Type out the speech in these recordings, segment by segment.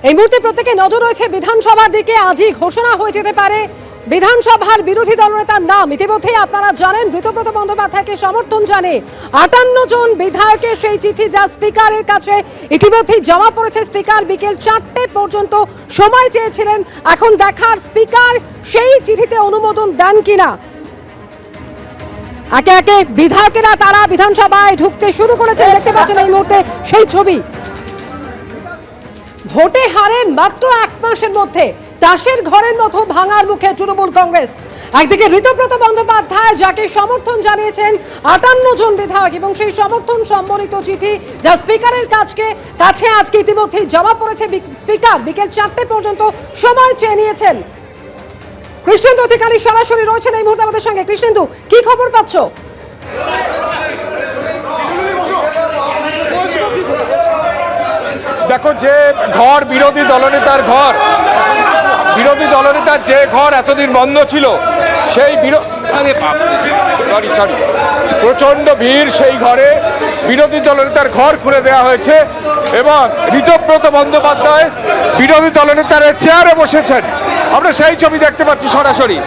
এই মুহূর্তে প্রত্যেকে নজর রয়েছে বিধানসভার দিকে। আজই ঘোষণা হয়ে যেতে পারে বিধানসভার বিরোধী দলনেতার নাম। ইতিমধ্যেই আপনারা জানেন ঋতব্রত বন্দ্যোপাধ্যায়কে সমর্থন জানে 58 জন বিধায়কের সেই চিঠি, যা স্পিকারের কাছে ইতিমধ্যেই জমা পড়েছে। স্পিকার বিকেল 4টে পর্যন্ত সময় চেয়েছিলেন। এখন দেখার স্পিকার সেই চিঠিতে অনুমোদন দেন কিনা। একে একে বিধায়কেরা তারা বিধানসভায় ঢুকতে শুরু করেছেন। দেখতে পাচ্ছেন এই মুহূর্তে সেই ছবি। ভোটে হারেন মাত্র 1 মাসের মধ্যে তাসের ঘরের মতো ভাঙার মুখে তৃণমূল কংগ্রেস। একদিকে ঋতব্রত বন্দ্যোপাধ্যায়, যাকে সমর্থন জানিয়েছেন 58 জন বিধায়ক, এবং সেই সমর্থন সম্বলিত চিঠি যা স্পিকারের কাছে আজকে ইতিমধ্যেই জমা পড়েছে। স্পিকার বিকেল 4টে পর্যন্ত সময় চেয়ে নিয়েছেন। কৃষ্ণেন্দু অধিকারী সরাসরি রয়েছেন এই মুহূর্তে আমাদের সঙ্গে। কৃষ্ণেন্দু, কি খবর পাচ্ছ? দেখো, যে ঘর বিরোধী দলনেতার ঘর, বিরোধী দলনেতার যে ঘর এতদিন বন্ধ ছিল, সেই প্রচন্ড ভিড়, সেই ঘরে বিরোধী দলনেতার ঘর খুলে দেওয়া হয়েছে এবং ঋতব্রত বন্দ্যোপাধ্যায় বিরোধী দলনেতার চেয়ারে বসেছেন। আমরা সেই ছবি দেখতে পাচ্ছি সরাসরি।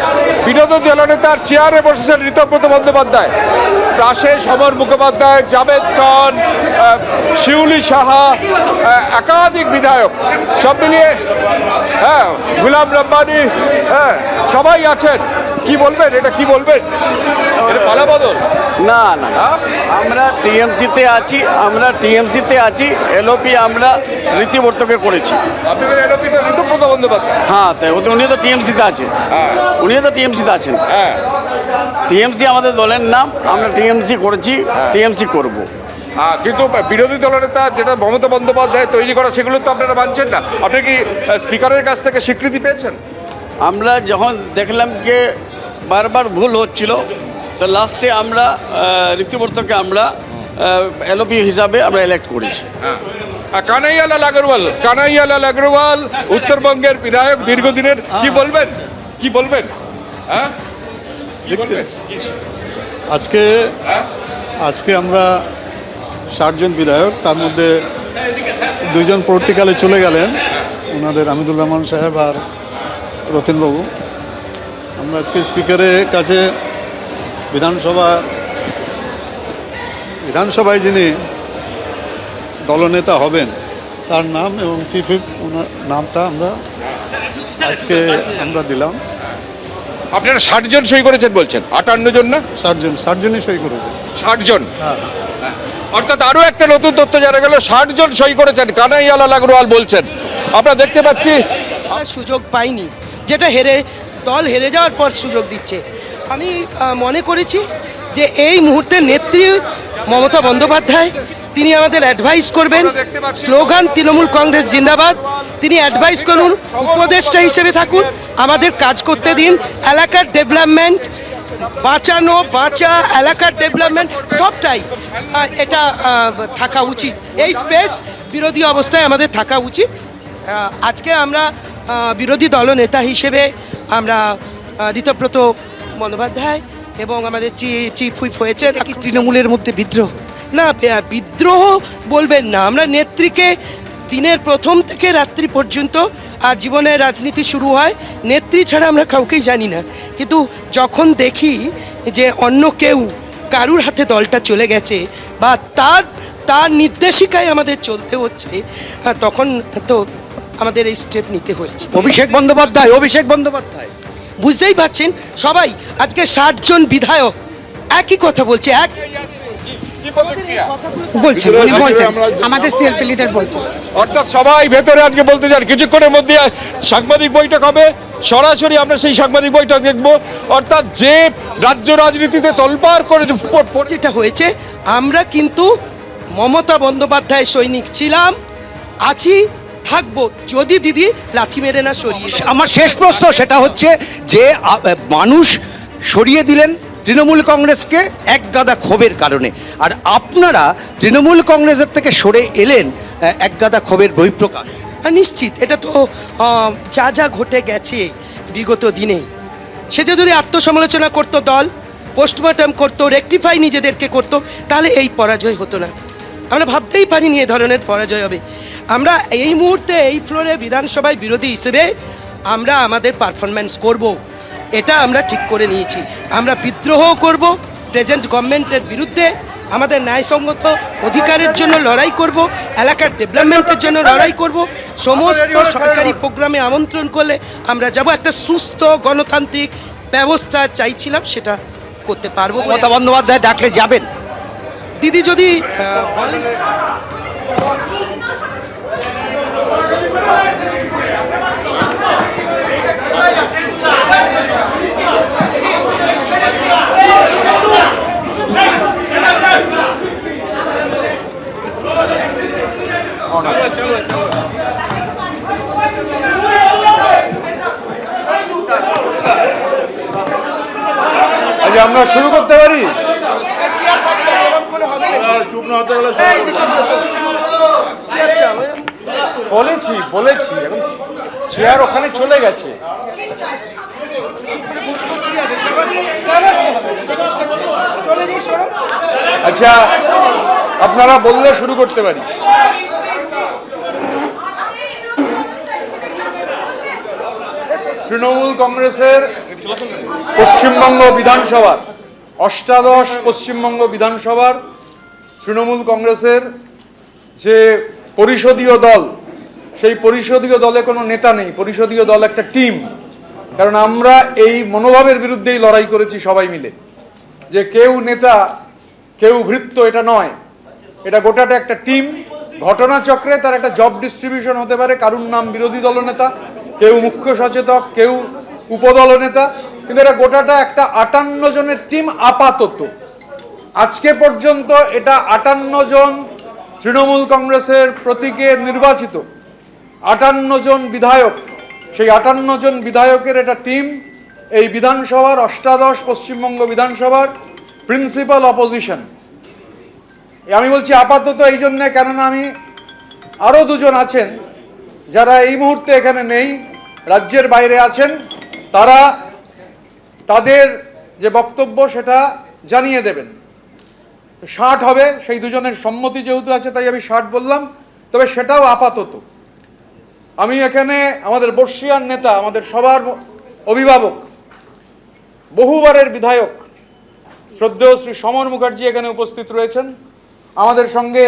বিরোধী দলনেতার চেয়ারে বসেছেন ঋতব্রত বন্দ্যোপাধ্যায়। পাশে সমর মুখোপাধ্যায়, জাভেদ খান, শিউলি সাহা, একাধিক বিধায়ক, সব মিলিয়ে গুলাম রব্বানি, সবাই আছেন। কি বলবেন, এটা কি বলবেন? এটা পালাবদল না না, আমরা টিএমসিতে আছি। এলওপি আমরা রীতিবর্তকে করেছি। আপনাদের এলওপি তো ঋতব্রত বন্দ্যোপাধ্যায়। হ্যাঁ, তাই উনি তো টিএমসিতে আছেন। আছেন। হ্যাঁ, টিএমসি আমাদের দলের নাম, আমরা টিএমসি করেছি, টিএমসি করব। কিন্তু বিরোধী দলনেতা যেটা মমতা বন্দ্যোপাধ্যায় তৈরি করা, সেগুলো তো আপনারা মানছেন না। আপনি কি স্পিকারের কাছ থেকে স্বীকৃতি পেয়েছেন? আমরা যখন দেখলাম যে বারবার ভুল হচ্ছিল, তো লাস্টে আমরা রীতিবর্তকে আমরা এলওপি হিসাবে আমরা ইলেক্ট করেছি। কানাইয়ালাল আগরওয়াল উত্তরবঙ্গের বিধায়ক দীর্ঘদিনের। কি বলবেন? হ্যাঁ, আজকে আমরা 60 জন বিধায়ক, তার মধ্যে 2 জন পরবর্তীকালে চলে গেলেন, ওনাদের আমিদুর রহমান সাহেব আর রতনবাবু। আমরা আজকে স্পিকারের কাছে বিধানসভায় যিনি দলনেতা হবেন তার নাম এবং চিফ হুইপ ওনার নামটা আজকে আমরা দিলাম। আপনারা 60 জন সই করেছেন বলছেন? 58 জন না, 60 জনই সই করেছে। 60 জন। হ্যাঁ, অর্থাৎ আরও একটা নতুন তথ্য জানা গেল, 60 জন সই করেছেন, কানাইয়ালাল আগরওয়াল বলছেন। আমরা দেখতে পাচ্ছি সুযোগ পাইনি, যেটা দল হেরে যাওয়ার পর সুযোগ দিচ্ছে। আমি মনে করেছি যে এই মুহূর্তে নেত্রী মমতা বন্দ্যোপাধ্যায়, তিনি আমাদের অ্যাডভাইস করবেন। স্লোগান তৃণমূল কংগ্রেস জিন্দাবাদ। তিনি অ্যাডভাইস করুন, উপদেষ্টা হিসেবে থাকুন, আমাদের কাজ করতে দিন। এলাকার ডেভেলপমেন্ট, বাঁচা এলাকার ডেভেলপমেন্ট সবটাই এটা থাকা উচিত। এই স্পেস বিরোধী অবস্থায় আমাদের থাকা উচিত। আজকে আমরা বিরোধী দলনেতা হিসেবে আমরা ঋতব্রত বন্দ্যোপাধ্যায় এবং আমাদের চিফ হুইপ হয়েছে। কি তৃণমূলের মধ্যে বিদ্রোহ? না, বিদ্রোহ বলবেন না। আমরা নেত্রীকে দিনের প্রথম থেকে রাত্রি পর্যন্ত, আর জীবনের রাজনীতি শুরু হয় নেত্রী ছাড়া আমরা কাউকেই জানি না। কিন্তু যখন দেখি যে অন্য কেউ, কারুর হাতে দলটা চলে গেছে বা তার নির্দেশিকায় আমাদের চলতে হচ্ছে, তখন তো আমাদের এই স্টেপ নিতে হয়েছে। অভিষেক বন্দ্যোপাধ্যায় বুঝতেই পারছেন সবাই, আজকে 60 জন বিধায়ক একই কথা বলছে। আমাদের সিএলপি লিডার বলছে, অর্থাৎ সবাই ভেতরে আজকে বলতে চান। কিছুক্ষণের মধ্যে সাংবাদিক বৈঠক হবে, সরাসরি আমরা সেই সাংবাদিক বৈঠক দেখব। অর্থাৎ যে রাজ্য রাজনীতিতে তোলপাড় করে যেটা হয়েছে, আমরা কিন্তু মমতা বন্দ্যোপাধ্যায় সৈনিক ছিলাম, আছি, থাকবো, যদি দিদি লাথি মেরে না সরিয়ে। আমার শেষ প্রশ্ন সেটা হচ্ছে যে মানুষ সরিয়ে দিলেন তৃণমূল কংগ্রেসকে এক গাদা ক্ষোভের কারণে, আর আপনারা তৃণমূল কংগ্রেসের থেকে সরে এলেন এক গাদা ক্ষোভের বহিঃপ্রকাশ। নিশ্চিত এটা তো যা ঘটে গেছে বিগত দিনে, সেটা যদি আত্মসমালোচনা করতো দল, পোস্টমর্টম করতো, রেকটিফাই নিজেদেরকে করতো, তাহলে এই পরাজয় হতো না। আমরা ভাবতেই পারিনি এ ধরনের পরাজয় হবে। আমরা এই মুহূর্তে এই ফ্লোরে বিধানসভায় বিরোধী হিসেবে আমরা আমাদের পারফরমেন্স করব, এটা আমরা ঠিক করে নিয়েছি। আমরা বিদ্রোহ করব প্রেজেন্ট গভর্নমেন্টের বিরুদ্ধে, আমাদের ন্যায়সঙ্গত অধিকারের জন্য লড়াই করব, এলাকার ডেভেলপমেন্টের জন্য লড়াই করব। সমস্ত সরকারি প্রোগ্রামে আমন্ত্রণ করলে আমরা যাব। একটা সুস্থ গণতান্ত্রিক ব্যবস্থা চাইছিলাম, সেটা করতে পারবো বলে। মমতা বন্দ্যোপাধ্যায় ডাকলে যাবেন? দিদি যদি বলেন। আজ আমরা শুরু করতে পারি। বলেছি এখন চেয়ার ওখানে চলে গেছে। আচ্ছা, আপনারা বললে শুরু করতে পারি। তৃণমূল কংগ্রেসের পশ্চিমবঙ্গ বিধানসভার অষ্টাদশ পশ্চিমবঙ্গ বিধানসভার তৃণমূল কংগ্রেসের যে পরিষদীয় দল, সেই পরিষদীয় দলে কোনো নেতা নেই। পরিষদীয় দল একটা টিম। কারণ আমরা এই মনোভাবের বিরুদ্ধেই লড়াই করেছি সবাই মিলে, যে কেউ নেতা কেউ ভৃত্য, এটা নয়। এটা গোটাটা একটা টিম। ঘটনাচক্রে তার একটা জব ডিস্ট্রিবিউশন হতে পারে, কারুর নাম বিরোধী দলনেতা, কেউ মুখ্য সচেতক, কেউ উপদলনেতা, কিন্তু এটা গোটাটা একটা 58 জনের টিম আপাতত। আজকে পর্যন্ত এটা 58 জন তৃণমূল কংগ্রেসের প্রতীকে নির্বাচিত 58 জন বিধায়ক, সেই 58 জন বিধায়কের এটা টিম এই বিধানসভার অষ্টাদশ পশ্চিমবঙ্গ বিধানসভার প্রিন্সিপাল অপোজিশন। আমি বলছি আপাতত এই জন্যে, কেননা আমি আরও দুজন আছেন যারা এই মুহূর্তে এখানে নেই, রাজ্যের বাইরে আছেন, তারা তাদের যে বক্তব্য সেটা জানিয়ে দেবেন। 60 হবে, সেই দুজনের সম্মতি যেহেতু আছে তাই আমি 60 বললাম, তবে সেটাও আপাতত। আমি এখানে আমাদের বর্ষিয়ান নেতা, আমাদের সবার অভিভাবক, বহুবারের বিধায়ক শ্রদ্ধেয় শ্রী সমর মুখার্জি এখানে উপস্থিত রয়েছেন, আমাদের সঙ্গে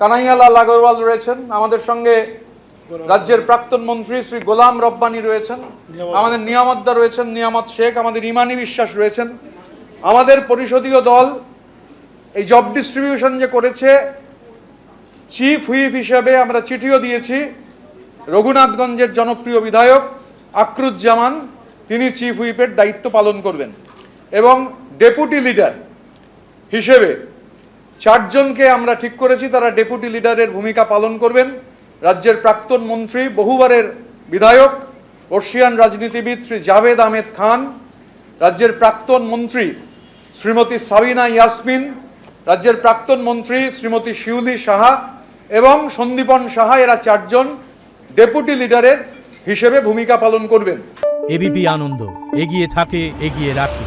কানাইয়ালাল আগরওয়াল রয়েছেন, আমাদের সঙ্গে রাজ্যের প্রাক্তন মন্ত্রী শ্রী গোলাম রব্বানি রয়েছেন, আমাদের নিয়ামতদা রয়েছেন, নিয়ামত শেখ, আমাদের ইমানি বিশ্বাস রয়েছেন। আমাদের পরিষদীয় দল এই জব ডিস্ট্রিবিউশন যে করেছে, চিফ হুইপ হিসেবে আমরা চিঠিও দিয়েছি রঘুনাথগঞ্জের জনপ্রিয় বিধায়ক আকরুজ্জামান, তিনি চিফ হুইপের দায়িত্ব পালন করবেন। এবং ডেপুটি লিডার হিসেবে 4 জনকে আমরা ঠিক করেছি, তারা ডেপুটি লিডারের ভূমিকা পালন করবেন। রাজ্যের প্রাক্তন মন্ত্রী, বহুবারের বিধায়ক, বর্ষিয়ান রাজনীতিবিদ শ্রী জাভেদ আহমেদ খান, রাজ্যের প্রাক্তন মন্ত্রী শ্রীমতী সাবিনা ইয়াসমিন, রাজ্যের প্রাক্তন মন্ত্রী শ্রীমতী শিউলি সাহা এবং সন্দীপন সাহা, এরা 4 জন ডেপুটি লিডারের হিসেবে ভূমিকা পালন করবেন। এবিপি আনন্দ, এগিয়ে থাকে, এগিয়ে রাখে।